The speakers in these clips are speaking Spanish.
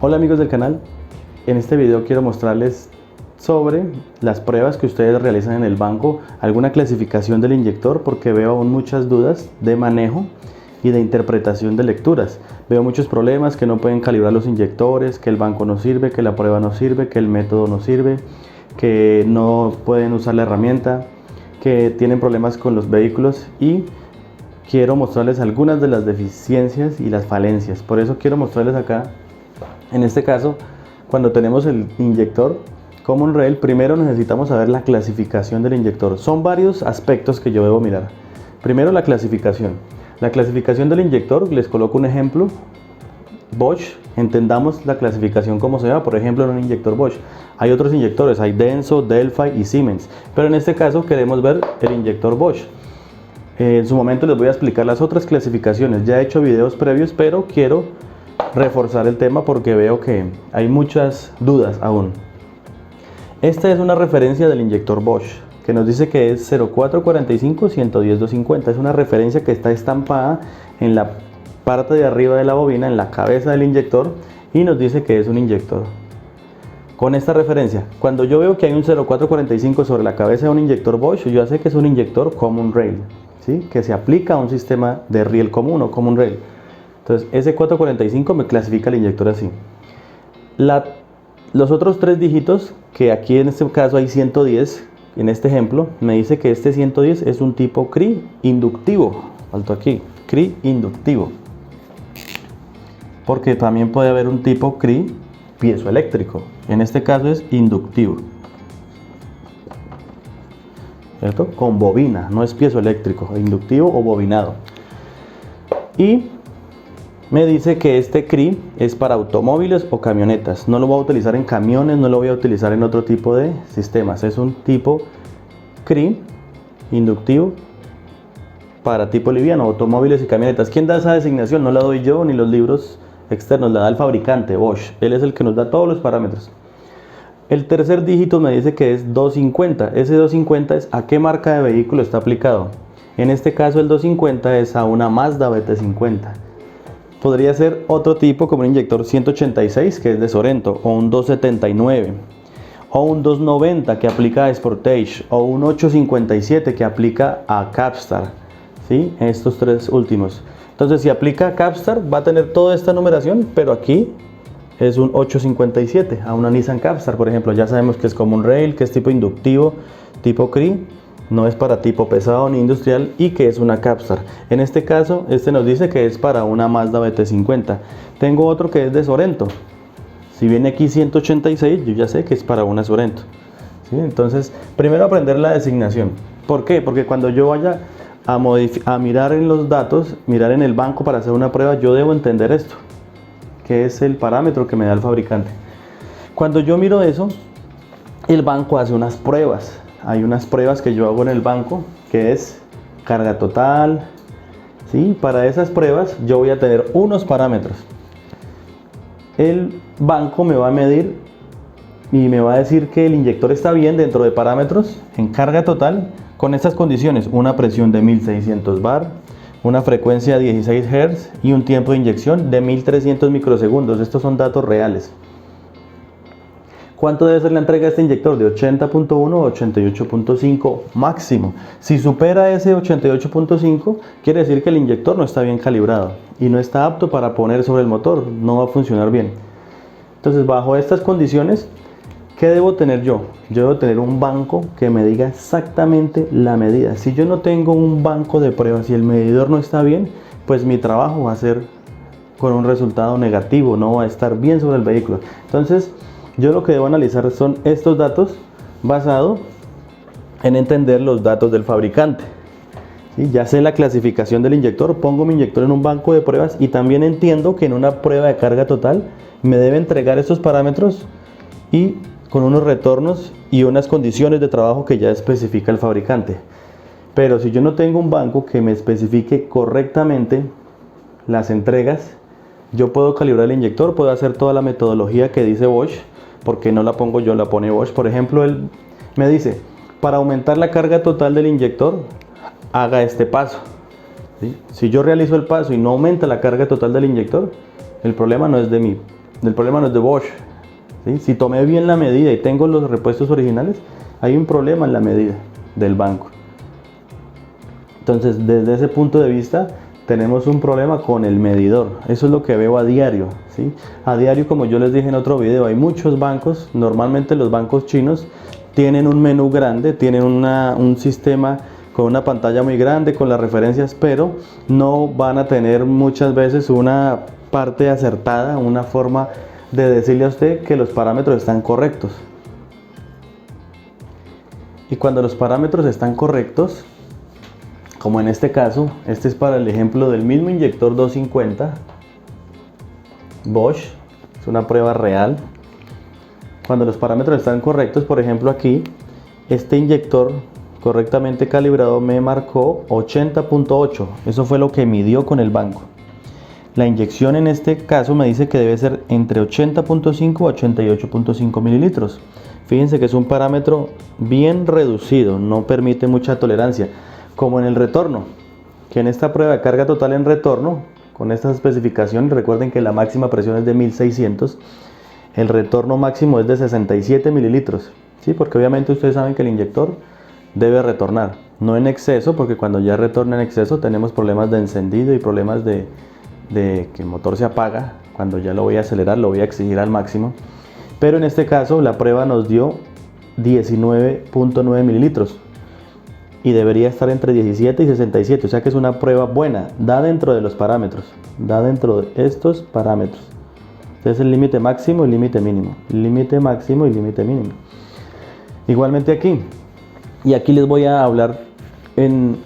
Hola amigos del canal, en este video quiero mostrarles sobre las pruebas que ustedes realizan en el banco, alguna clasificación del inyector porque veo aún muchas dudas de manejo y de interpretación de lecturas. Veo muchos problemas, que no pueden calibrar los inyectores, que el banco no sirve, que la prueba no sirve, que el método no sirve, que no pueden usar la herramienta, que tienen problemas con los vehículos y quiero mostrarles algunas de las deficiencias y las falencias. Por eso quiero mostrarles acá. En este caso, cuando tenemos el inyector Common Rail, primero necesitamos saber la clasificación del inyector. Son varios aspectos que yo debo mirar. Primero, la clasificación. La clasificación del inyector, les coloco un ejemplo. Bosch, entendamos la clasificación como sea, por ejemplo en un inyector Bosch. Hay otros inyectores, hay Denso, Delphi y Siemens. Pero en este caso queremos ver el inyector Bosch. En su momento les voy a explicar las otras clasificaciones. Ya he hecho videos previos, pero quiero reforzar el tema porque veo que hay muchas dudas aún. Esta es una referencia del inyector Bosch que nos dice que es 0445-110-250. Es una referencia que está estampada en la parte de arriba de la bobina, en la cabeza del inyector, y nos dice que es un inyector. Con esta referencia, cuando yo veo que hay un 0445 sobre la cabeza de un inyector Bosch, yo ya sé que es un inyector Common Rail, ¿sí? Que se aplica a un sistema de riel común o Common Rail. Entonces ese 445 me clasifica el inyector así. Los otros tres dígitos, que aquí en este caso hay 110, en este ejemplo, me dice que este 110 es un tipo CRI inductivo. Alto aquí, CRI inductivo. Porque también puede haber un tipo CRI piezoeléctrico. En este caso es inductivo, ¿cierto? Con bobina, no es piezoeléctrico, inductivo o bobinado. Y me dice que este CRI es para automóviles o camionetas. No lo voy a utilizar en camiones, no lo voy a utilizar en otro tipo de sistemas. Es un tipo CRI inductivo para tipo liviano, automóviles y camionetas. ¿Quién da esa designación? No la doy yo ni los libros externos, la da el fabricante Bosch. Él es el que nos da todos los parámetros. El tercer dígito me dice que es 250. Ese 250 es a qué marca de vehículo está aplicado. En este caso el 250 es a una Mazda BT50. Podría ser otro tipo como un inyector 186 que es de Sorento, o un 279, o un 290 que aplica a Sportage, o un 857 que aplica a Capstar, ¿sí? Estos tres últimos. Entonces si aplica a Capstar va a tener toda esta numeración, pero aquí es un 857, a una Nissan Capstar por ejemplo. Ya sabemos que es Common Rail, que es tipo inductivo, tipo CRI. No es para tipo pesado ni industrial y que es una Capstar. En este caso, este nos dice que es para una Mazda BT50. Tengo otro que es de Sorento. Si viene aquí 186, yo ya sé que es para una Sorento, ¿sí? Entonces, primero aprender la designación. ¿Por qué? Porque cuando yo vaya a mirar en los datos, mirar en el banco para hacer una prueba, yo debo entender esto, que es el parámetro que me da el fabricante. Cuando yo miro eso, el banco hace unas pruebas. Hay unas pruebas que yo hago en el banco, que es carga total, ¿sí? Para esas pruebas yo voy a tener unos parámetros. El banco me va a medir y me va a decir que el inyector está bien dentro de parámetros en carga total con estas condiciones: una presión de 1600 bar, una frecuencia de 16 Hz y un tiempo de inyección de 1300 microsegundos. Estos son datos reales. ¿Cuánto debe ser la entrega de este inyector? De 80.1 a 88.5 máximo. Si supera ese 88.5, quiere decir que el inyector no está bien calibrado y no está apto para poner sobre el motor, no va a funcionar bien. Entonces, bajo estas condiciones, ¿qué debo tener yo? Yo debo tener un banco que me diga exactamente la medida. Si yo no tengo un banco de pruebas y el medidor no está bien, pues mi trabajo va a ser con un resultado negativo, no va a estar bien sobre el vehículo. Entonces, yo lo que debo analizar son estos datos basado en entender los datos del fabricante, ¿sí? Ya sé la clasificación del inyector, pongo mi inyector en un banco de pruebas y también entiendo que en una prueba de carga total me debe entregar estos parámetros y con unos retornos y unas condiciones de trabajo que ya especifica el fabricante. Pero si yo no tengo un banco que me especifique correctamente las entregas, yo puedo calibrar el inyector, puedo hacer toda la metodología que dice Bosch, porque no la pongo yo, la pone Bosch. Por ejemplo, él me dice, para aumentar la carga total del inyector, haga este paso, ¿sí? Si yo realizo el paso y no aumenta la carga total del inyector, el problema no es de mí, El problema no es de Bosch, ¿sí? Si tomé bien la medida y tengo los repuestos originales, hay un problema en la medida del banco. Entonces, desde ese punto de vista, tenemos un problema con el medidor. Eso es lo que veo a diario, ¿sí? A diario, como yo les dije en otro video, hay muchos bancos. Normalmente los bancos chinos tienen un menú grande, tienen un sistema con una pantalla muy grande, con las referencias, pero no van a tener muchas veces una parte acertada, una forma de decirle a usted que los parámetros están correctos. Y cuando los parámetros están correctos, como en este caso, este es para el ejemplo del mismo inyector 250 Bosch, es una prueba real. Cuando los parámetros están correctos, por ejemplo aquí, este inyector correctamente calibrado me marcó 80.8, eso fue lo que midió con el banco. La inyección en este caso me dice que debe ser entre 80.5 a 88.5 mililitros. Fíjense que es un parámetro bien reducido, no permite mucha tolerancia. Como en el retorno, que en esta prueba de carga total en retorno, con estas especificaciones, recuerden que la máxima presión es de 1600, el retorno máximo es de 67 mililitros, ¿sí? Porque obviamente ustedes saben que el inyector debe retornar, no en exceso, porque cuando ya retorna en exceso tenemos problemas de encendido y problemas de que el motor se apaga. Cuando ya lo voy a acelerar, lo voy a exigir al máximo, pero en este caso la prueba nos dio 19.9 mililitros. Y debería estar entre 17 y 67, o sea que es una prueba buena, da dentro de los parámetros, da dentro de estos parámetros. Entonces el límite máximo y límite mínimo, límite máximo y límite mínimo. Igualmente aquí, y aquí les voy a hablar en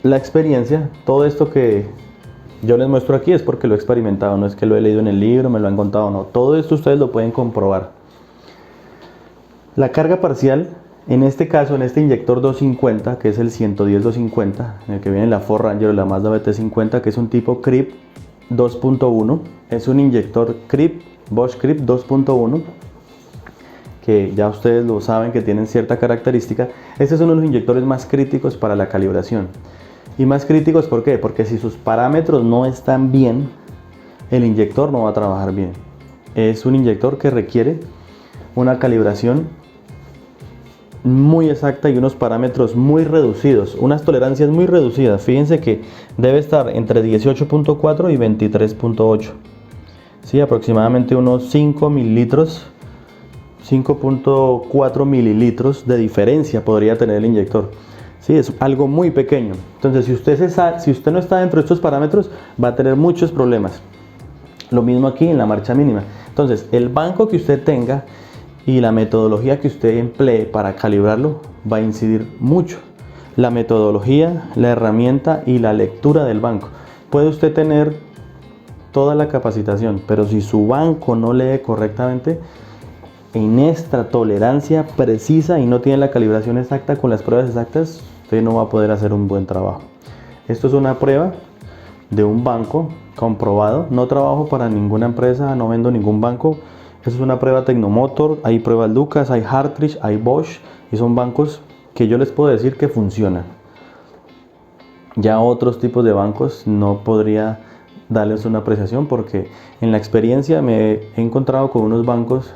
la experiencia. Todo esto que yo les muestro aquí es porque lo he experimentado, no es que lo he leído en el libro, me lo han contado, no. Todo esto ustedes lo pueden comprobar. La carga parcial, en este caso, en este inyector 250, que es el 110-250, en el que viene la Ford Ranger o la Mazda BT50, que es un tipo CRIP 2.1, es un inyector CRIP, Bosch CRIP 2.1, que ya ustedes lo saben que tienen cierta característica. Este es uno de los inyectores más críticos para la calibración. Y más críticos, ¿por qué? Porque si sus parámetros no están bien, el inyector no va a trabajar bien. Es un inyector que requiere una calibración muy exacta y unos parámetros muy reducidos, unas tolerancias muy reducidas. Fíjense que debe estar entre 18.4 y 23.8, ¿sí? Aproximadamente unos 5 mililitros, 5.4 mililitros de diferencia podría tener el inyector, ¿sí? Es algo muy pequeño. Entonces si usted no está dentro de estos parámetros, va a tener muchos problemas. Lo mismo aquí en la marcha mínima. Entonces el banco que usted tenga y la metodología que usted emplee para calibrarlo va a incidir mucho. La metodología, la herramienta y la lectura del banco. Puede usted tener toda la capacitación, pero si su banco no lee correctamente, en esta tolerancia precisa y no tiene la calibración exacta con las pruebas exactas, usted no va a poder hacer un buen trabajo. Esto es una prueba de un banco comprobado. No trabajo para ninguna empresa, no vendo ningún banco. Eso es una prueba Tecnomotor, hay pruebas Lucas, hay Hartridge, hay Bosch, y son bancos que yo les puedo decir que funcionan. Ya otros tipos de bancos no podría darles una apreciación, porque en la experiencia me he encontrado con unos bancos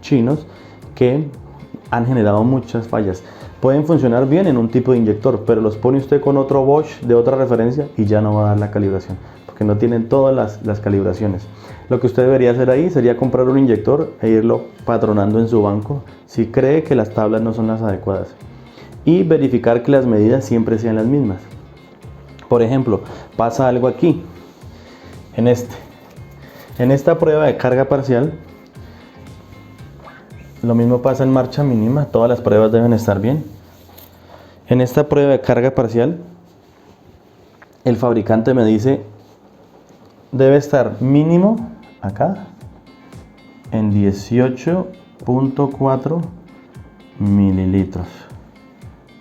chinos que han generado muchas fallas. Pueden funcionar bien en un tipo de inyector, pero los pone usted con otro Bosch de otra referencia y ya no va a dar la calibración, porque no tienen todas las calibraciones. Lo que usted debería hacer ahí sería comprar un inyector e irlo patronando en su banco si cree que las tablas no son las adecuadas, y verificar que las medidas siempre sean las mismas. Por ejemplo, pasa algo aquí, en esta prueba de carga parcial. Lo mismo pasa en marcha mínima, todas las pruebas deben estar bien. En esta prueba de carga parcial, el fabricante me dice debe estar mínimo acá en 18.4 mililitros,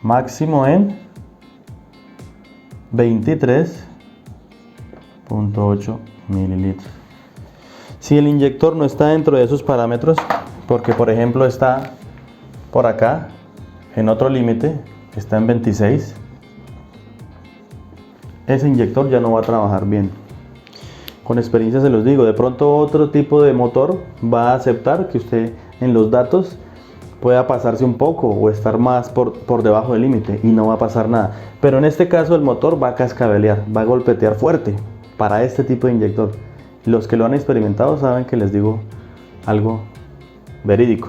máximo en 23.8 mililitros. Si el inyector no está dentro de esos parámetros, porque por ejemplo está por acá en otro límite, está en 26, ese inyector ya no va a trabajar bien. Con experiencia se los digo, de pronto otro tipo de motor va a aceptar que usted en los datos pueda pasarse un poco o estar más por debajo del límite y no va a pasar nada. Pero en este caso el motor va a cascabelear, va a golpetear fuerte para este tipo de inyector. Los que lo han experimentado saben que les digo algo verídico.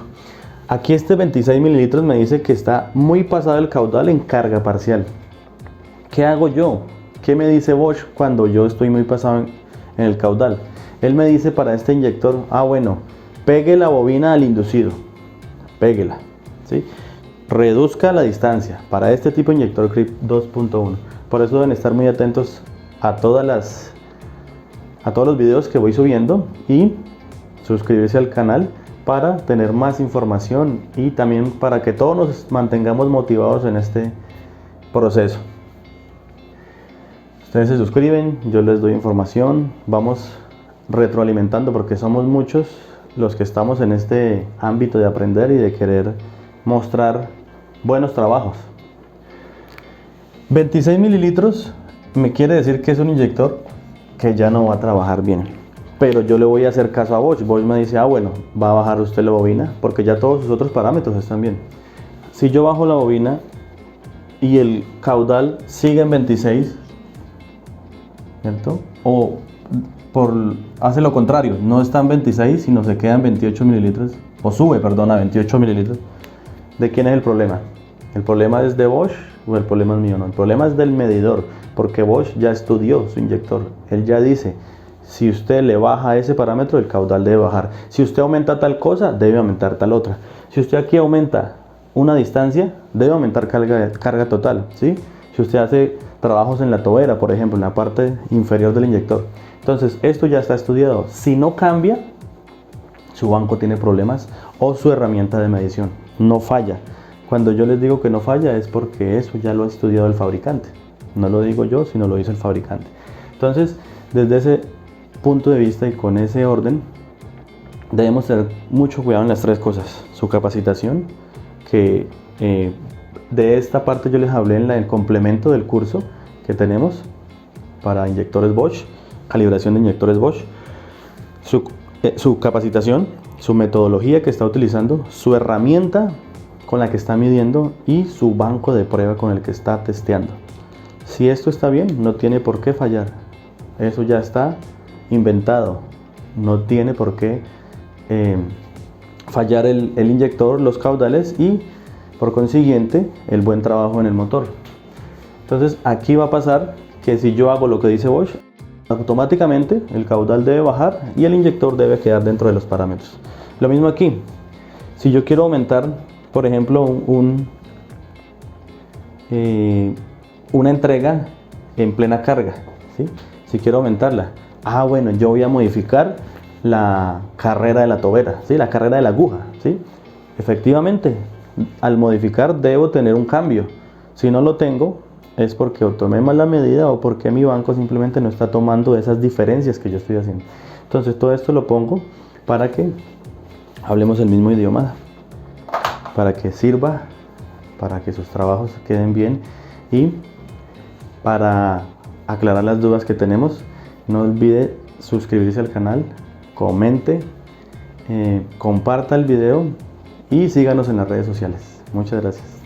Aquí este 26 mililitros me dice que está muy pasado el caudal en carga parcial. ¿Qué hago yo? ¿Qué me dice Bosch cuando yo estoy muy pasado en el caudal? Él me dice para este inyector, bueno, pegue la bobina al inducido, péguela, ¿sí? Reduzca la distancia para este tipo de inyector CRIP 2.1. Por eso deben estar muy atentos a todos los videos que voy subiendo y suscribirse al canal para tener más información y también para que todos nos mantengamos motivados en este proceso. Ustedes se suscriben, yo les doy información, vamos retroalimentando porque somos muchos los que estamos en este ámbito de aprender y de querer mostrar buenos trabajos. 26 mililitros me quiere decir que es un inyector que ya no va a trabajar bien. Pero yo le voy a hacer caso a Bosch. Bosch me dice, bueno, va a bajar usted la bobina porque ya todos sus otros parámetros están bien. Si yo bajo la bobina y el caudal sigue en 26, ¿cierto? O hace lo contrario, no está en 26, sino se queda en 28 mililitros, o sube, perdón, a 28 mililitros. ¿De quién es el problema? ¿El problema es de Bosch o el problema es mío? No, el problema es del medidor, porque Bosch ya estudió su inyector. Él ya dice, si usted le baja ese parámetro, el caudal debe bajar. Si usted aumenta tal cosa, debe aumentar tal otra. Si usted aquí aumenta una distancia, debe aumentar carga total, ¿sí? Si usted hace trabajos en la tobera, por ejemplo, en la parte inferior del inyector. Entonces, esto ya está estudiado. Si no cambia, su banco tiene problemas o su herramienta de medición no falla. Cuando yo les digo que no falla es porque eso ya lo ha estudiado el fabricante. No lo digo yo, sino lo dice el fabricante. Entonces, desde ese punto de vista y con ese orden, debemos tener mucho cuidado en las tres cosas. Su capacitación, que de esta parte yo les hablé en el complemento del curso que tenemos para inyectores Bosch, calibración de inyectores Bosch, su capacitación, su metodología que está utilizando, su herramienta con la que está midiendo y su banco de prueba con el que está testeando. Si esto está bien, no tiene por qué fallar. Eso ya está inventado. No tiene por qué fallar el inyector, los caudales y por consiguiente el buen trabajo en el motor. Entonces aquí va a pasar que si yo hago lo que dice Bosch, automáticamente el caudal debe bajar y el inyector debe quedar dentro de los parámetros. Lo mismo aquí. Si yo quiero aumentar, por ejemplo, una entrega en plena carga, ¿sí? Si quiero aumentarla, bueno, yo voy a modificar la carrera de la tobera, ¿sí? La carrera de la aguja, ¿sí? Efectivamente, al modificar debo tener un cambio. Si no lo tengo, es porque o tomé mal la medida o porque mi banco simplemente no está tomando esas diferencias que yo estoy haciendo. Entonces todo esto lo pongo para que hablemos el mismo idioma, para que sirva, para que sus trabajos queden bien y para aclarar las dudas que tenemos. No olvide suscribirse al canal, comente, comparta el video y síganos en las redes sociales. Muchas gracias.